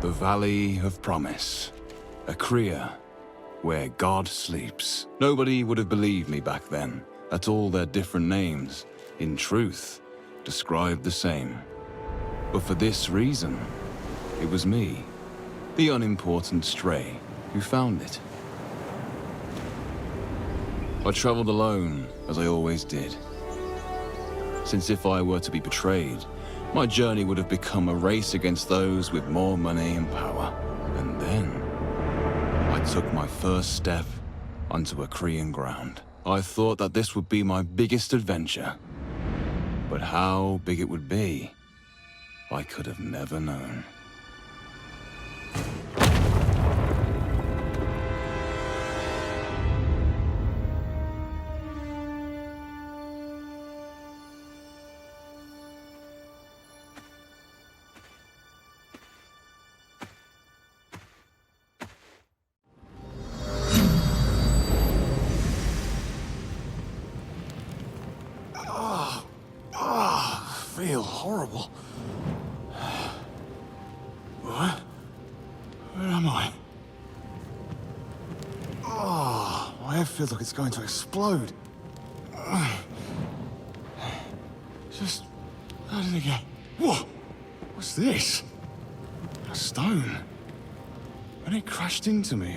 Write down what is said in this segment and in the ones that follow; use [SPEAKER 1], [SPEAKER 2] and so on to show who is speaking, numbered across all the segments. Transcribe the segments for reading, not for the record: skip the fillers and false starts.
[SPEAKER 1] The Valley of Promise. Akria, where God sleeps. Nobody would have believed me back then, that all their different names, in truth, described the same. But for this reason, it was me, the unimportant stray, who found it. I traveled alone, as I always did. Since if I were to be betrayed, my journey would have become a race against those with more money and power. And then, I took my first step onto Akrian ground. I thought that this would be my biggest adventure. But how big it would be, I could have never known.
[SPEAKER 2] I feel horrible. What? Where am I? Oh, my head feels like it's going to explode. Just... how did it get... Whoa! What's this? A stone. When it crashed into me,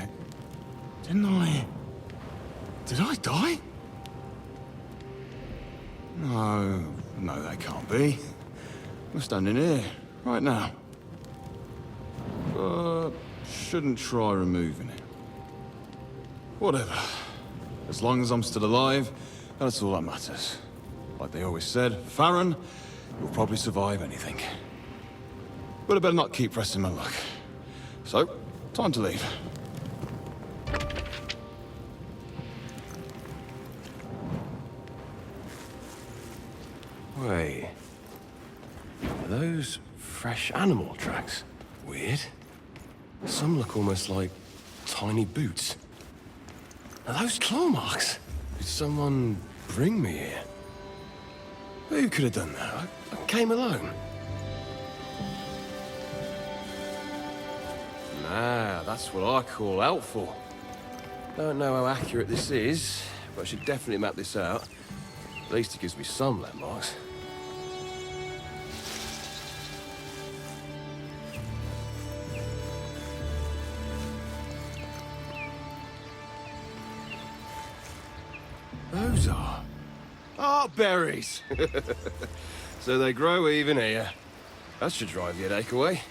[SPEAKER 2] didn't I... Did I die? No, that can't be. We're standing here, right now. Shouldn't try removing it. Whatever. As long as I'm still alive, that's all that matters. Like they always said, Farron will probably survive anything. But I better not keep pressing my luck. So, time to leave.
[SPEAKER 3] Wait. Are those fresh animal tracks? Weird. Some look almost like tiny boots. Are those claw marks? Did someone bring me here? Who could have done that? I came alone. Nah, that's what I call helpful. Don't know how accurate this is, but I should definitely map this out. At least it gives me some landmarks. Those are... berries! So they grow even here. That should drive the headache away.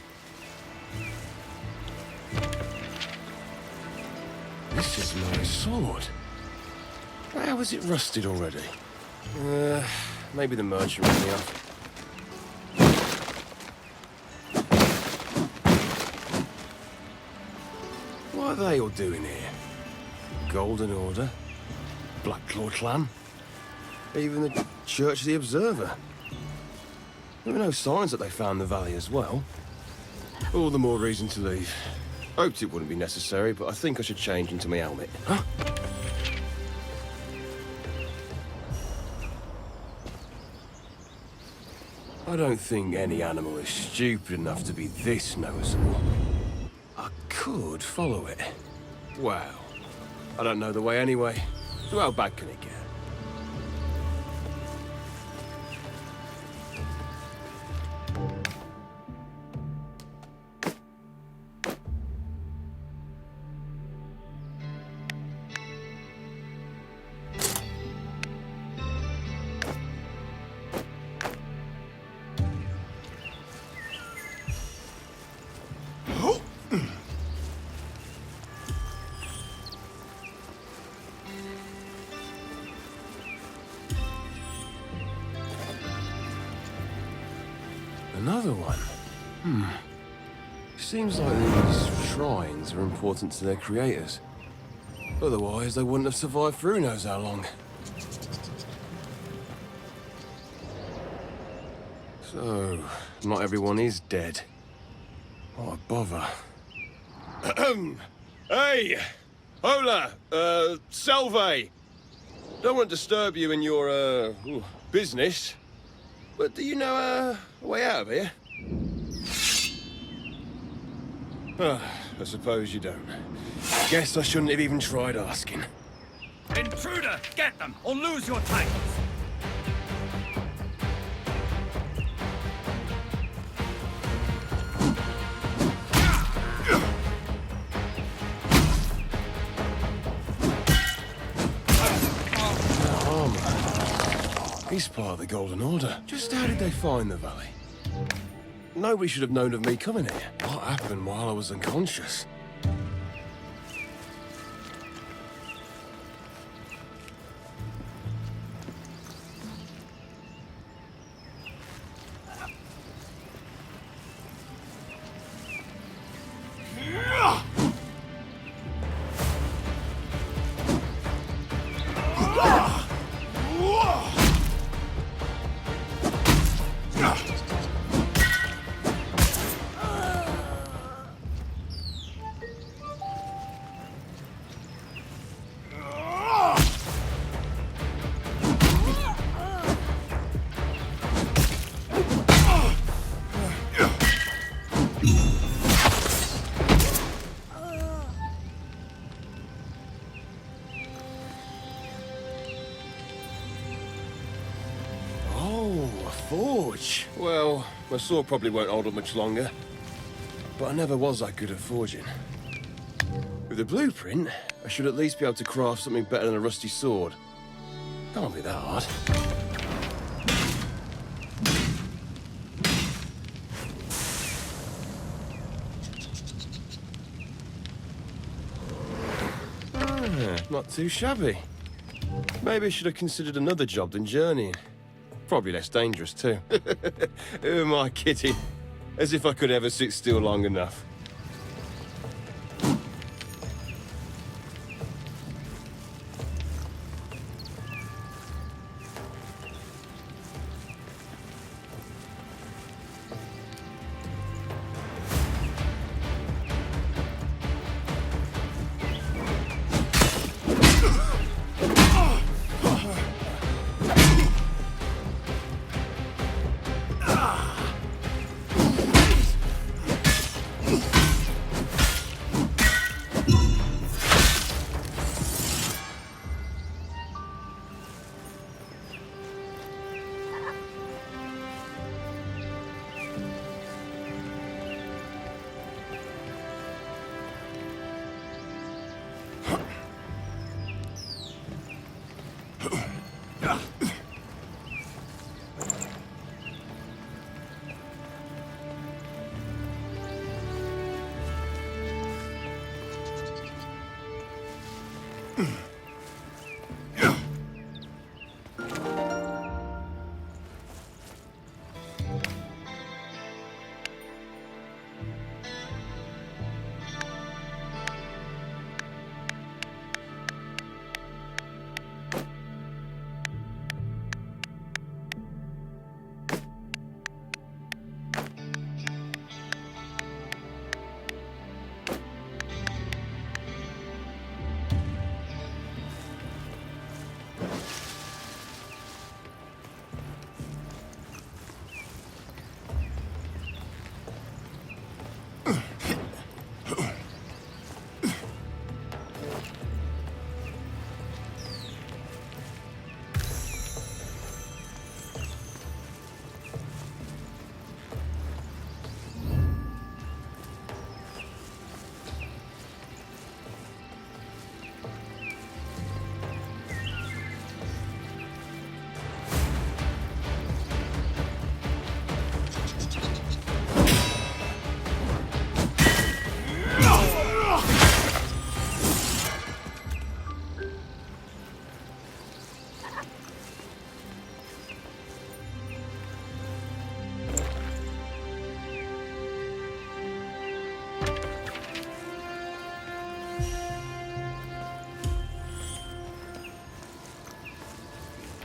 [SPEAKER 3] This is my sword. How is it rusted already? Maybe the merchant ran me off. What are they all doing here? Golden Order? Blackclaw Clan? Even the Church of the Observer? There were no signs that they found the valley as well. All the more reason to leave. Hoped it wouldn't be necessary, but I think I should change into my helmet. Huh? I don't think any animal is stupid enough to be this noticeable. I could follow it. Well, I don't know the way anyway. So how bad can it get? Another one? Seems like these shrines are important to their creators. Otherwise, they wouldn't have survived through who knows how long. So, not everyone is dead. What a bother. Hey! Hola! Salve! Don't want to disturb you in your, business. But do you know a way out of here? I suppose you don't. Guess I shouldn't have even tried asking.
[SPEAKER 4] Intruder, get them, or lose your titles!
[SPEAKER 3] He's part of the Golden Order. Just how did they find the valley? Nobody should have known of me coming here. What happened while I was unconscious? Forge. Well, my sword probably won't hold up much longer. But I never was that good at forging. With a blueprint, I should at least be able to craft something better than a rusty sword. Can't be that hard. Not too shabby. Maybe I should have considered another job than journeying. Probably less dangerous, too. Who am I kidding? As if I could ever sit still long enough.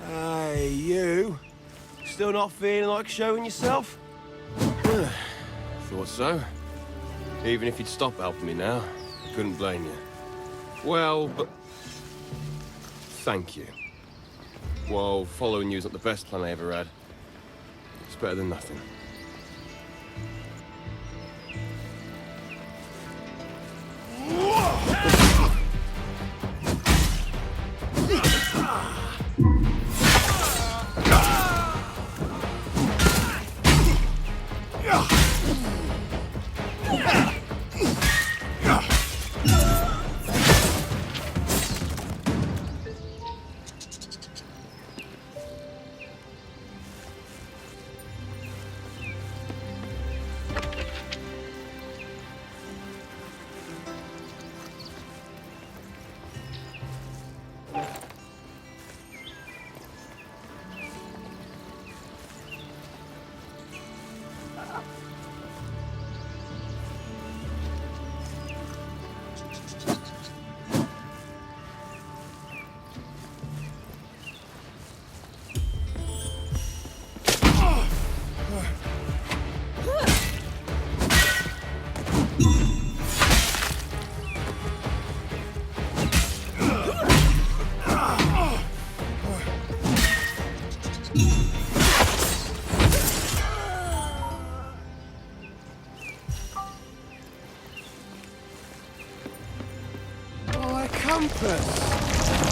[SPEAKER 3] Hey, you. Still not feeling like showing yourself? Thought so. Even if you'd stop helping me now, I couldn't blame you. Well, but... thank you. Well, following you is not the best plan I ever had. It's better than nothing. Compass!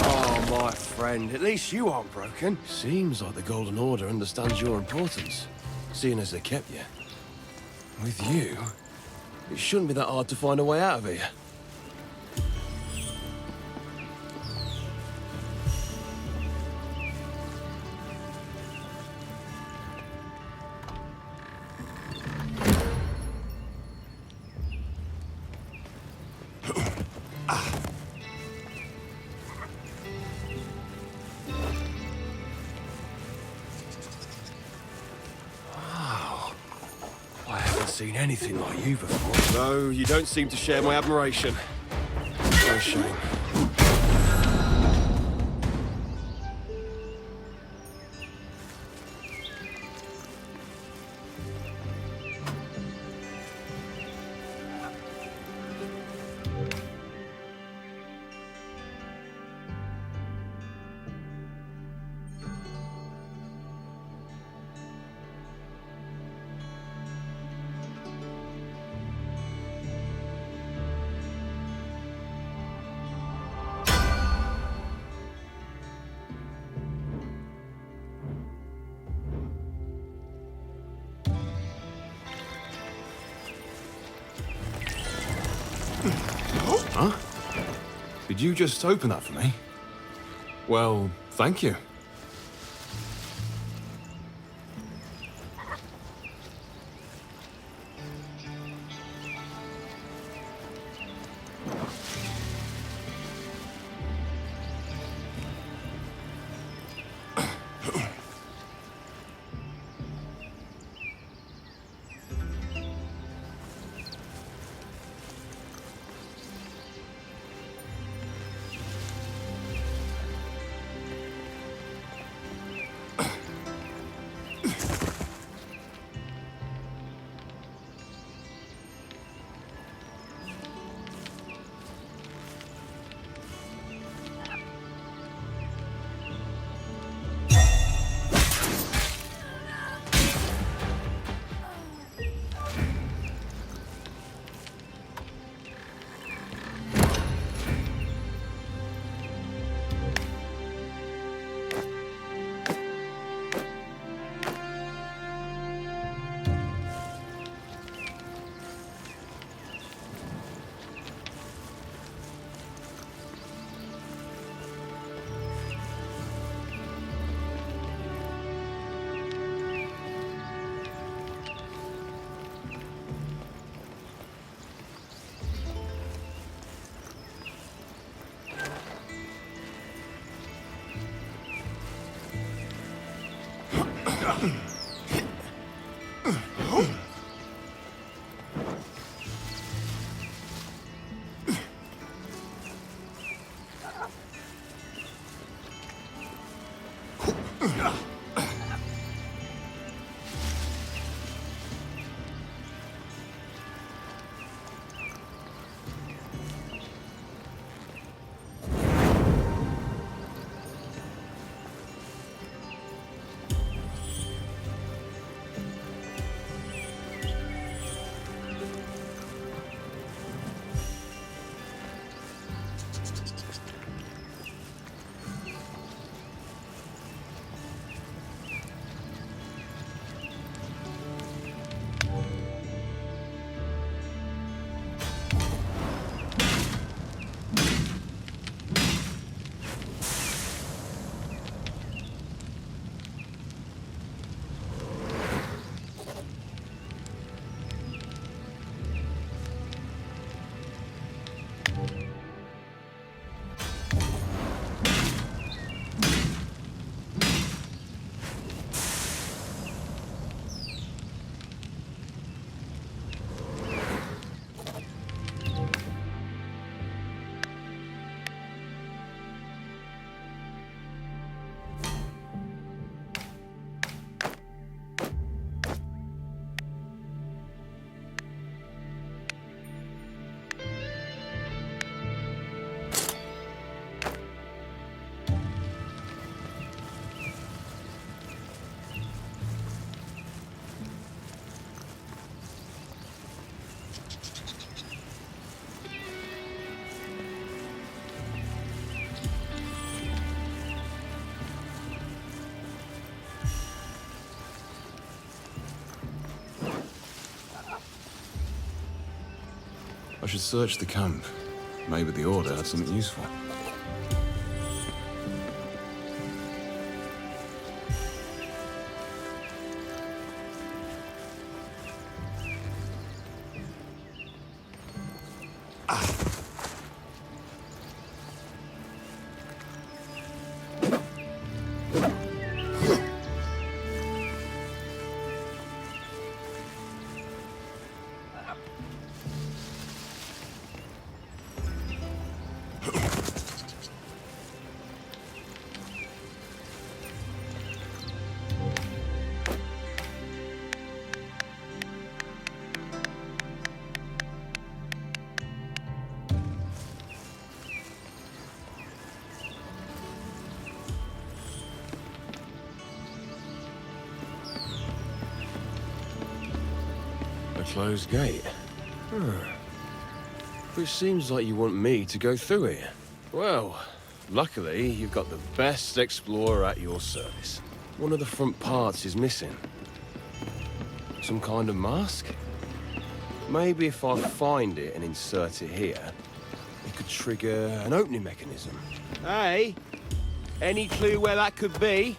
[SPEAKER 3] Oh, my friend, at least you aren't broken. Seems like the Golden Order understands your importance, seeing as they kept you. With you, it shouldn't be that hard to find a way out of here. Seen anything like you before. No, you don't seem to share my admiration. What a shame.
[SPEAKER 2] Huh? Did you just open that for me? Well, thank you. I should search the camp. Maybe the Order had something useful.
[SPEAKER 3] Closed gate. Which seems like you want me to go through here. Well, luckily, you've got the best explorer at your service. One of the front parts is missing. Some kind of mask? Maybe if I find it and insert it here, it could trigger an opening mechanism. Hey, any clue where that could be?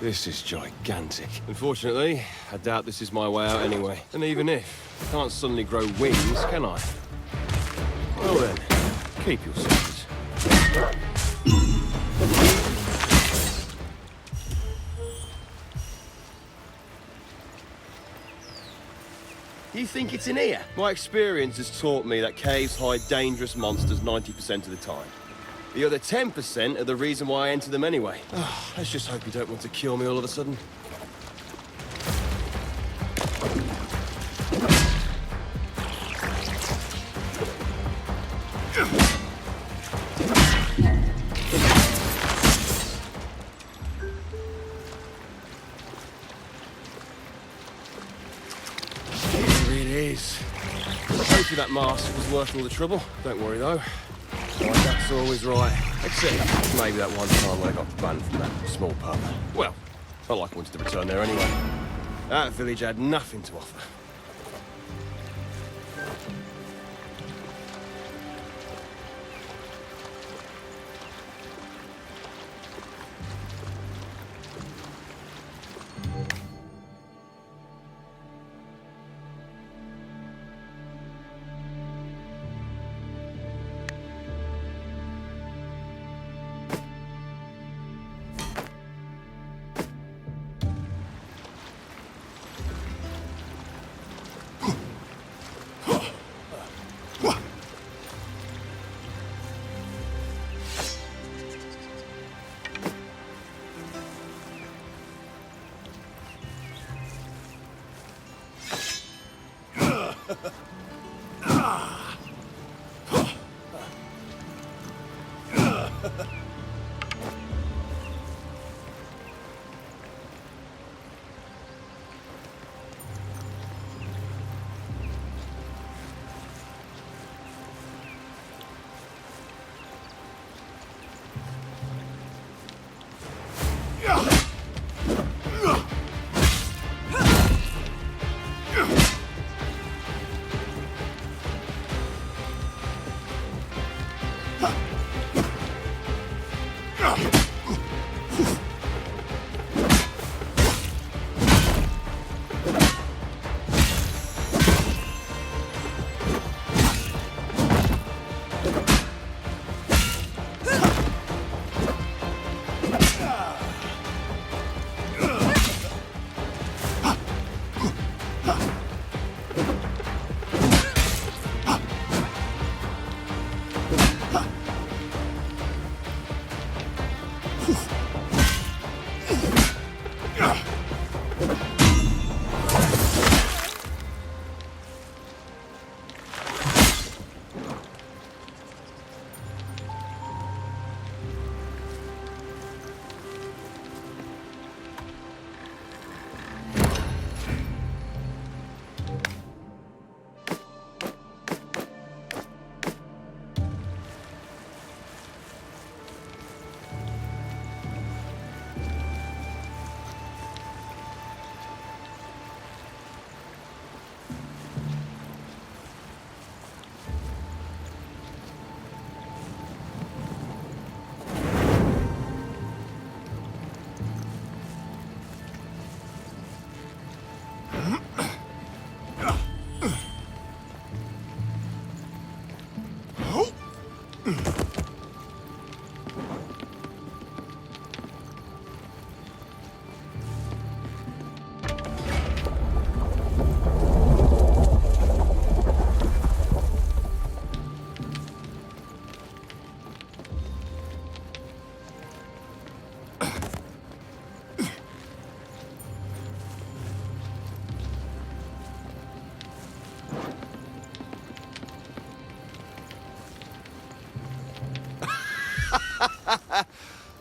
[SPEAKER 3] This is gigantic. Unfortunately, I doubt this is my way out anyway. And even if, I can't suddenly grow wings, can I? Well then, keep your secrets. You think it's in here? My experience has taught me that caves hide dangerous monsters 90% of the time. The other 10% are the reason why I enter them anyway. Let's just hope you don't want to kill me all of a sudden. Hopefully that mask was worth all the trouble. Don't worry though. My dad's always right. Except maybe that one time when I got banned from that small pub. Well, not like I wanted to return there anyway. That village had nothing to offer.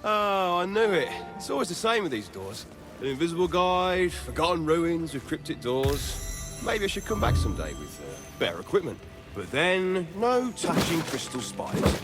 [SPEAKER 3] Oh, I knew it. It's always the same with these doors. An invisible guide, forgotten ruins with cryptic doors. Maybe I should come back someday with better equipment. But then, no touching crystal spires.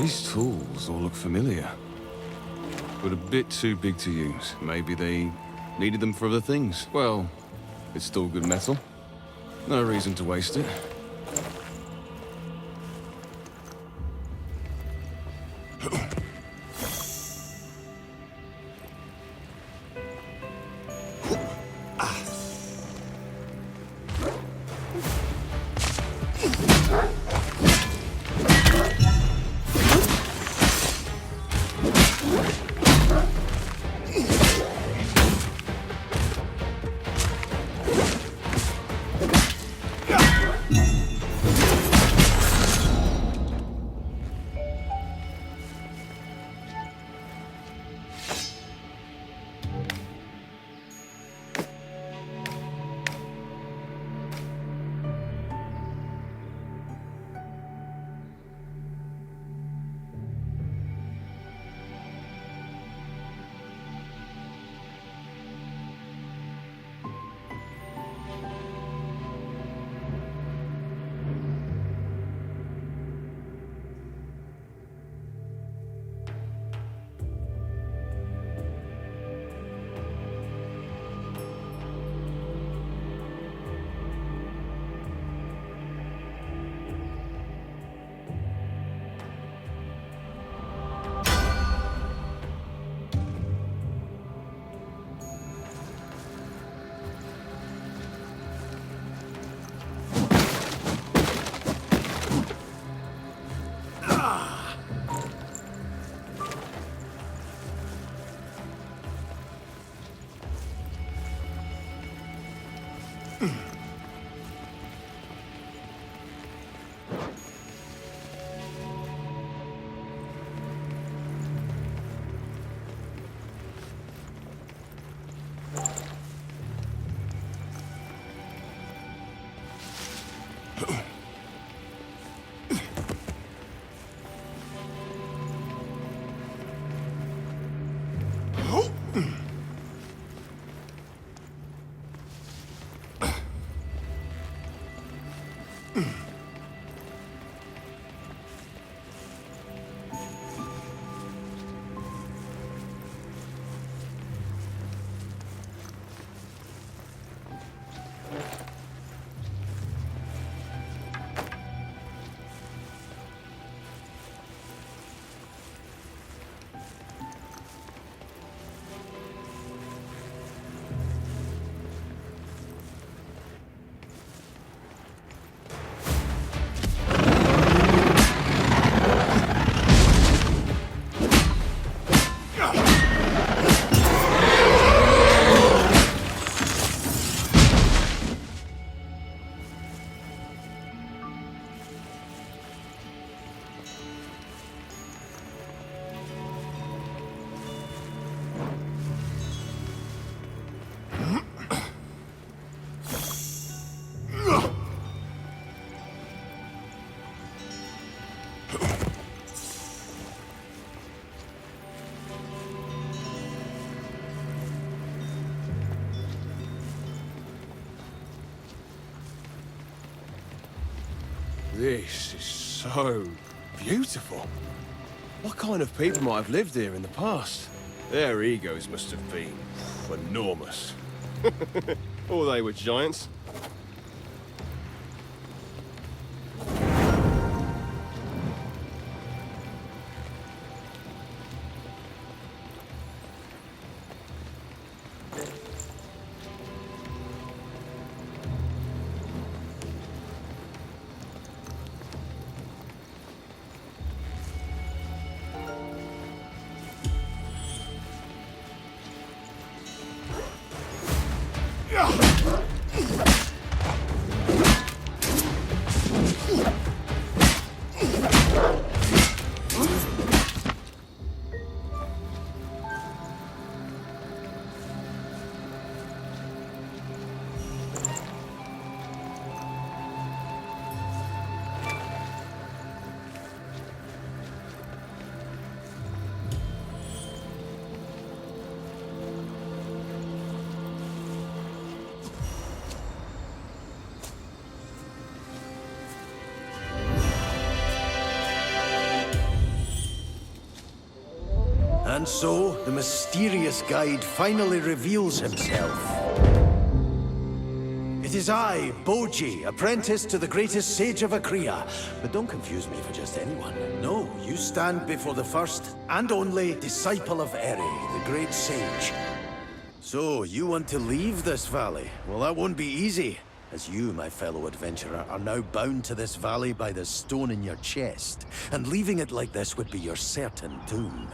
[SPEAKER 2] These tools all look familiar, but a bit too big to use. Maybe they needed them for other things. Well, it's still good metal. No reason to waste it.
[SPEAKER 3] This is so beautiful. What kind of people might have lived here in the past? Their egos must have been enormous. Or they were giants.
[SPEAKER 5] And so, the mysterious guide finally reveals himself. It is I, Boji, apprentice to the greatest sage of Akria. But don't confuse me for just anyone. No, you stand before the first and only disciple of Eri, the great sage. So, you want to leave this valley? Well, that won't be easy, as you, my fellow adventurer, are now bound to this valley by the stone in your chest, and leaving it like this would be your certain doom.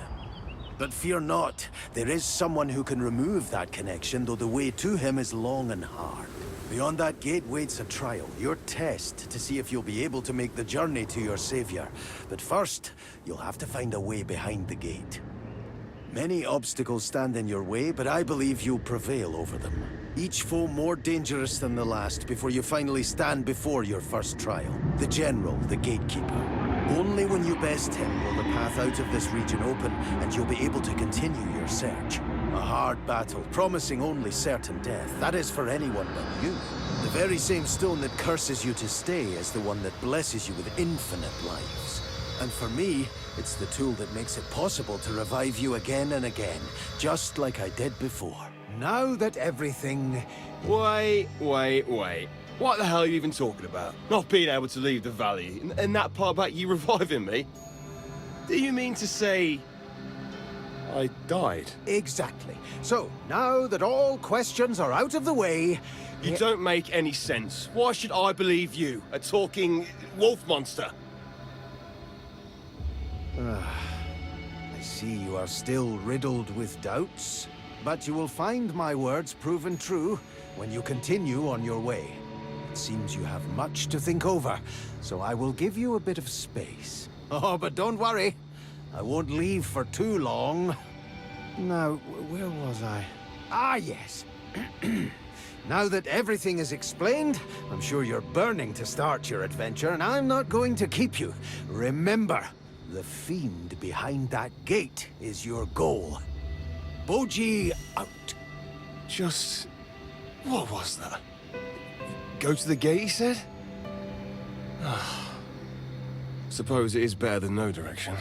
[SPEAKER 5] But fear not, there is someone who can remove that connection, though the way to him is long and hard. Beyond that gate waits a trial, your test, to see if you'll be able to make the journey to your savior. But first, you'll have to find a way behind the gate. Many obstacles stand in your way, but I believe you'll prevail over them. Each foe more dangerous than the last before you finally stand before your first trial. The General, the Gatekeeper. Only when you best him will the path out of this region open, and you'll be able to continue your search. A hard battle, promising only certain death. That is for anyone but you. The very same stone that curses you to stay is the one that blesses you with infinite lives. And for me, it's the tool that makes it possible to revive you again and again, just like I did before. Now that everything...
[SPEAKER 3] Wait. What the hell are you even talking about? Not being able to leave the valley, and that part about you reviving me? Do you mean to say... I died?
[SPEAKER 5] Exactly. So, now that all questions are out of the way...
[SPEAKER 3] You don't make any sense. Why should I believe you, a talking wolf monster?
[SPEAKER 5] I see you are still riddled with doubts, but you will find my words proven true when you continue on your way. It seems you have much to think over, so I will give you a bit of space. Oh, but don't worry. I won't leave for too long. Now, where was I? Ah, yes. Now that everything is explained, I'm sure you're burning to start your adventure, and I'm not going to keep you. Remember, the fiend behind that gate is your goal. Boji out.
[SPEAKER 3] Just... what was that? Go to the gate, he said?
[SPEAKER 2] Suppose it is better than no direction.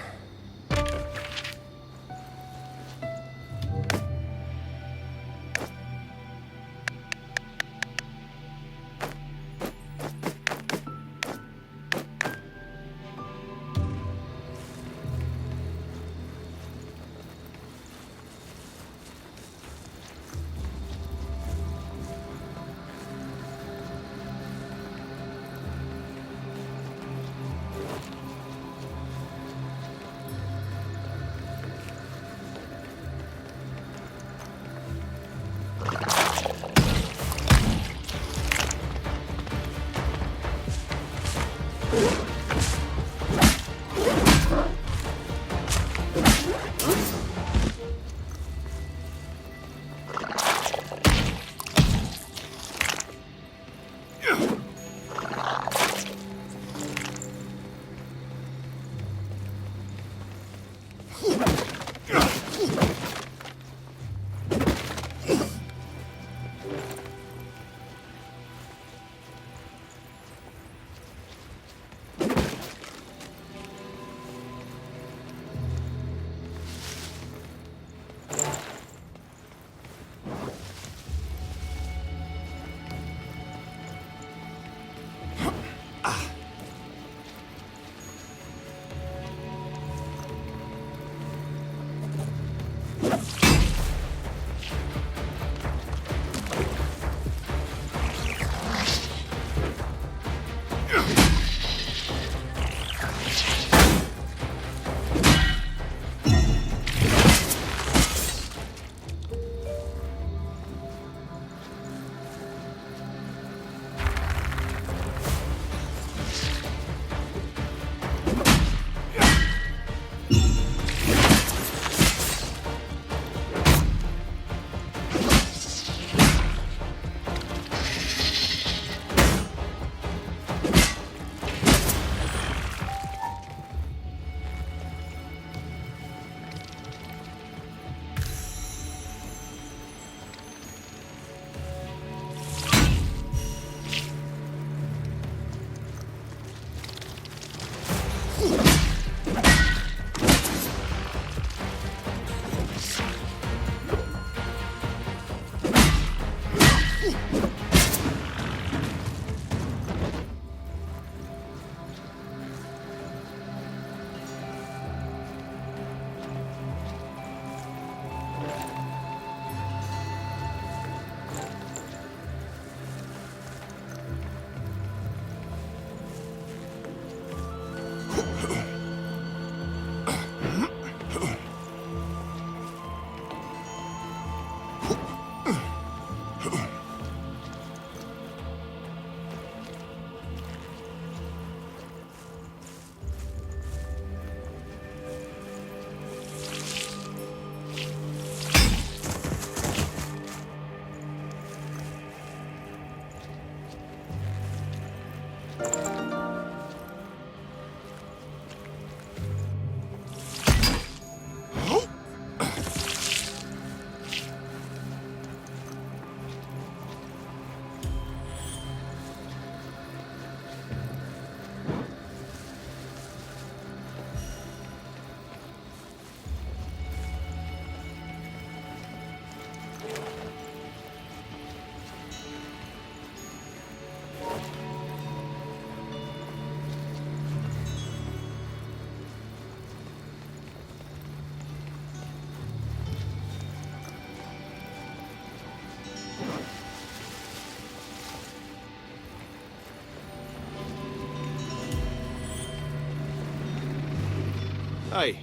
[SPEAKER 3] Hey,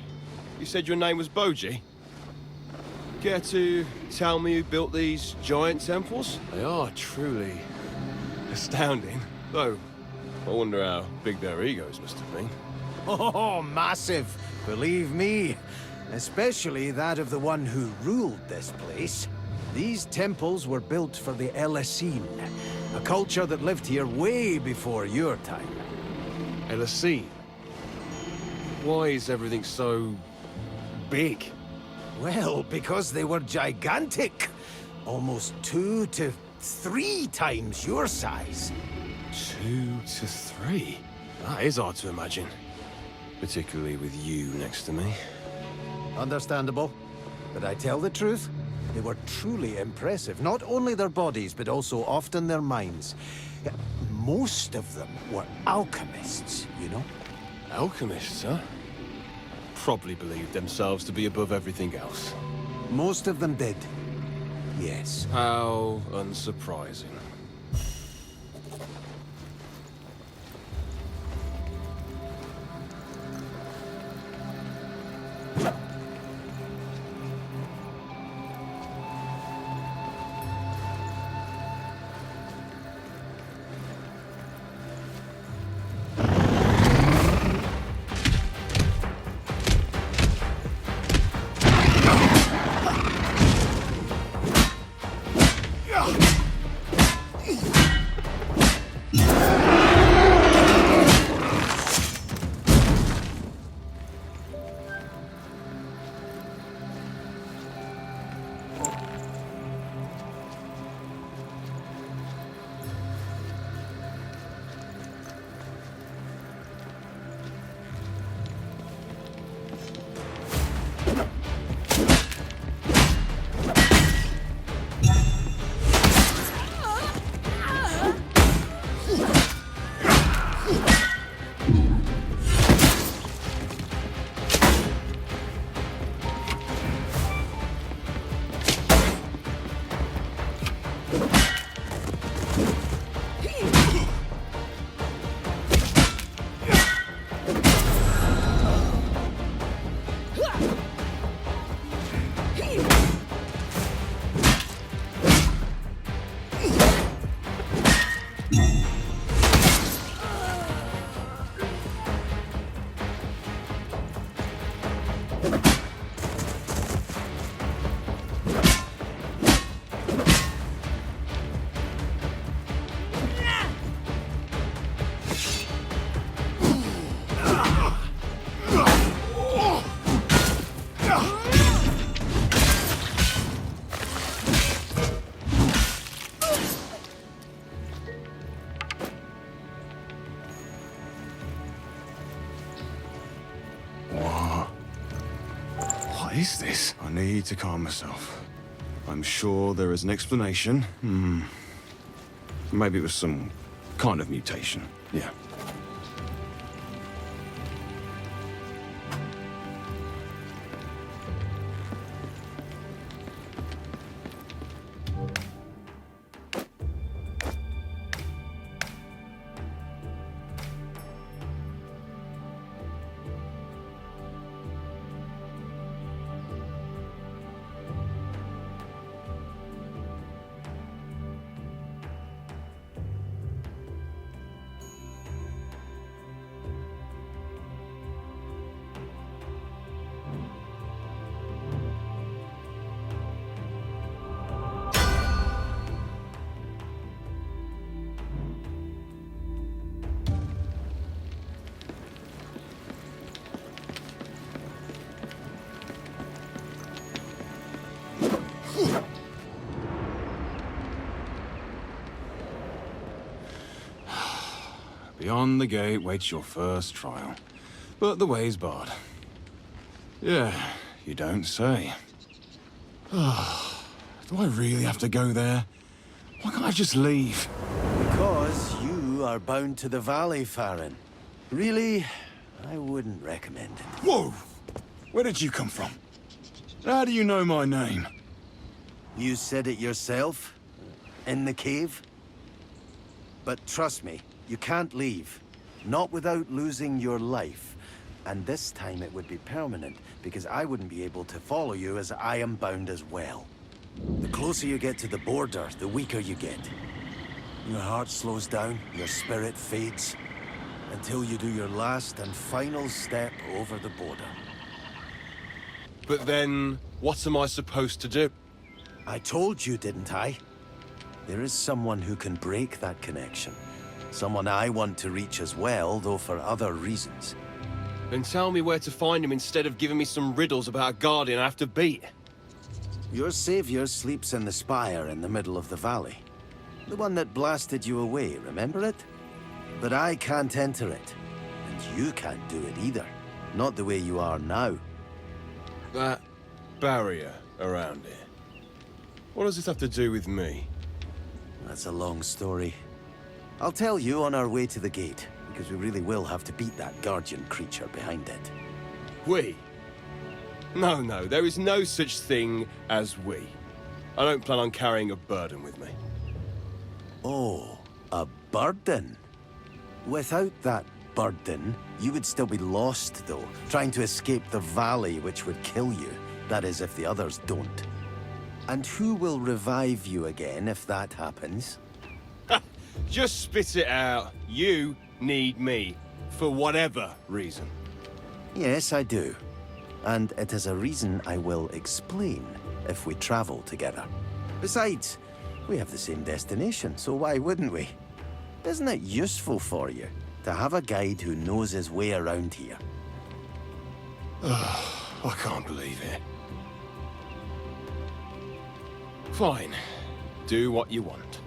[SPEAKER 3] you said your name was Boji? Care to tell me who built these giant temples? They are truly astounding. Though, I wonder how big their egos must have been.
[SPEAKER 5] Oh, massive, believe me. Especially that of the one who ruled this place. These temples were built for the Elessene, a culture that lived here way before your time.
[SPEAKER 3] Elessene? Why is everything so big?
[SPEAKER 5] Well, because they were gigantic. Almost 2 to 3 times your size.
[SPEAKER 3] 2 to 3? That is hard to imagine. Particularly with you next to me.
[SPEAKER 5] Understandable. But I tell the truth, they were truly impressive. Not only their bodies, but also often their minds. Yeah, most of them were alchemists, you know?
[SPEAKER 3] Alchemists, huh? Probably believed themselves to be above everything else.
[SPEAKER 5] Most of them did. Yes.
[SPEAKER 3] How unsurprising.
[SPEAKER 2] What is this? I need to calm myself. I'm sure there is an explanation. Maybe it was some kind of mutation. Yeah. Beyond the gate waits your first trial. But the way's barred. Yeah, you don't say. Do I really have to go there? Why can't I just leave?
[SPEAKER 5] Because you are bound to the valley, Farron. Really, I wouldn't recommend it.
[SPEAKER 2] Whoa! Where did you come from? How do you know my name?
[SPEAKER 5] You said it yourself, in the cave. But trust me, you can't leave. Not without losing your life. And this time it would be permanent, because I wouldn't be able to follow you as I am bound as well. The closer you get to the border, the weaker you get. Your heart slows down, your spirit fades, until you do your last and final step over the border.
[SPEAKER 3] But then, what am I supposed to do?
[SPEAKER 5] I told you, didn't I? There is someone who can break that connection. Someone I want to reach as well, though for other reasons.
[SPEAKER 3] Then tell me where to find him instead of giving me some riddles about a guardian I have to beat.
[SPEAKER 5] Your savior sleeps in the spire in the middle of the valley. The one that blasted you away, remember it? But I can't enter it. And you can't do it either. Not the way you are now.
[SPEAKER 3] That barrier around it. What does this have to do with me?
[SPEAKER 5] That's a long story. I'll tell you on our way to the gate, because we really will have to beat that guardian creature behind it.
[SPEAKER 3] We? No, there is no such thing as we. I don't plan on carrying a burden with me.
[SPEAKER 5] Oh, a burden? Without that burden, you would still be lost, though, trying to escape the valley which would kill you. That is, if the others don't. And who will revive you again if that happens?
[SPEAKER 3] Just spit it out. You need me. For whatever reason.
[SPEAKER 5] Yes, I do. And it is a reason I will explain if we travel together. Besides, we have the same destination, so why wouldn't we? Isn't it useful for you to have a guide who knows his way around here?
[SPEAKER 3] I can't believe it. Fine. Do what you want.